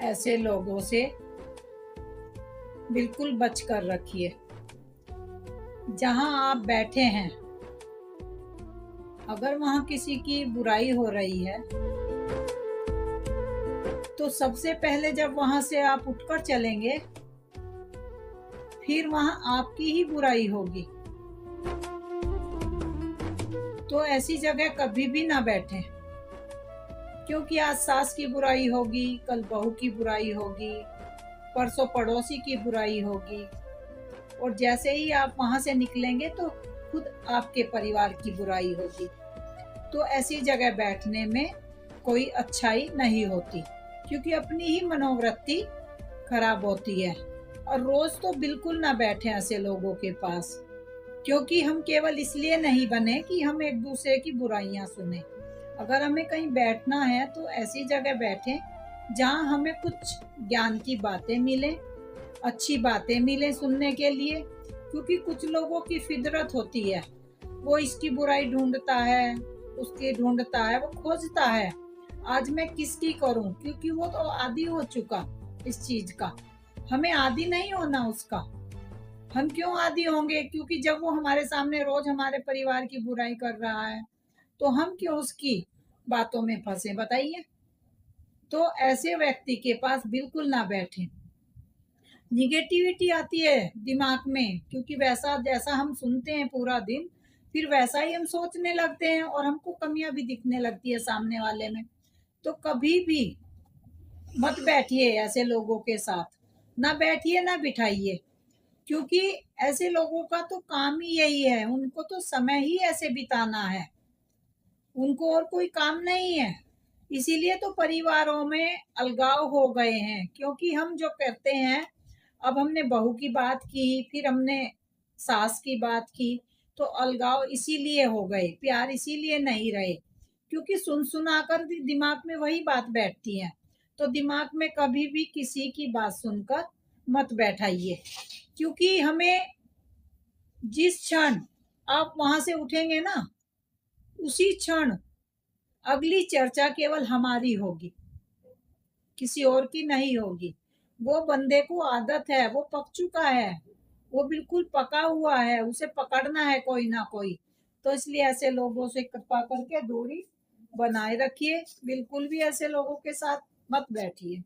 ऐसे लोगों से बिल्कुल बच कर रखिए। जहां आप बैठे हैं, अगर वहां किसी की बुराई हो रही है तो सबसे पहले जब वहां से आप उठकर चलेंगे, फिर वहां आपकी ही बुराई होगी। तो ऐसी जगह कभी भी ना बैठें, क्योंकि आज सास की बुराई होगी, कल बहू की बुराई होगी, परसों पड़ोसी की बुराई होगी, और जैसे ही आप वहां से निकलेंगे तो खुद आपके परिवार की बुराई होगी। तो ऐसी जगह बैठने में कोई अच्छाई नहीं होती, क्योंकि अपनी ही मनोवृत्ति खराब होती है। और रोज तो बिल्कुल ना बैठे ऐसे लोगों के पास, क्योंकि हम केवल इसलिए नहीं बने कि हम एक दूसरे की बुराइयां सुने। अगर हमें कहीं बैठना है तो ऐसी जगह बैठें जहां हमें कुछ ज्ञान की बातें मिले, अच्छी बातें मिले सुनने के लिए। क्योंकि कुछ लोगों की फितरत होती है, वो इसकी बुराई ढूंढता है, उसकी ढूंढता है, वो खोजता है आज मैं किसकी करूं, क्योंकि वो तो आदी हो चुका इस चीज का। हमें आदी नहीं होना उसका। हम क्यों आदी होंगे? क्योंकि जब वो हमारे सामने रोज हमारे परिवार की बुराई कर रहा है तो हम क्यों उसकी बातों में फंसे, बताइए। तो ऐसे व्यक्ति के पास बिल्कुल ना बैठे। निगेटिविटी आती है दिमाग में, क्योंकि वैसा जैसा हम सुनते हैं पूरा दिन, फिर वैसा ही हम सोचने लगते हैं और हमको कमियां भी दिखने लगती है सामने वाले में। तो कभी भी मत बैठिए ऐसे लोगों के साथ, ना बैठिए ना बिठाइए। क्योंकि ऐसे लोगों का तो काम ही यही है, उनको तो समय ही ऐसे बिताना है, उनको और कोई काम नहीं है। इसीलिए तो परिवारों में अलगाव हो गए हैं, क्योंकि हम जो करते हैं, अब हमने बहू की बात की, फिर हमने सास की बात की, तो अलगाव इसीलिए हो गए, प्यार इसीलिए नहीं रहे, क्योंकि सुन सुनाकर दिमाग में वही बात बैठती है। तो दिमाग में कभी भी किसी की बात सुनकर मत बैठाइए, क्योंकि हमें जिस क्षण आप वहां से उठेंगे ना, उसी क्षण अगली चर्चा केवल हमारी होगी, किसी और की नहीं होगी। वो बंदे को आदत है, वो पक चुका है, वो बिल्कुल पका हुआ है, उसे पकड़ना है कोई ना कोई। तो इसलिए ऐसे लोगों से कृपा करके दूरी बनाए रखिए, बिल्कुल भी ऐसे लोगों के साथ मत बैठिए।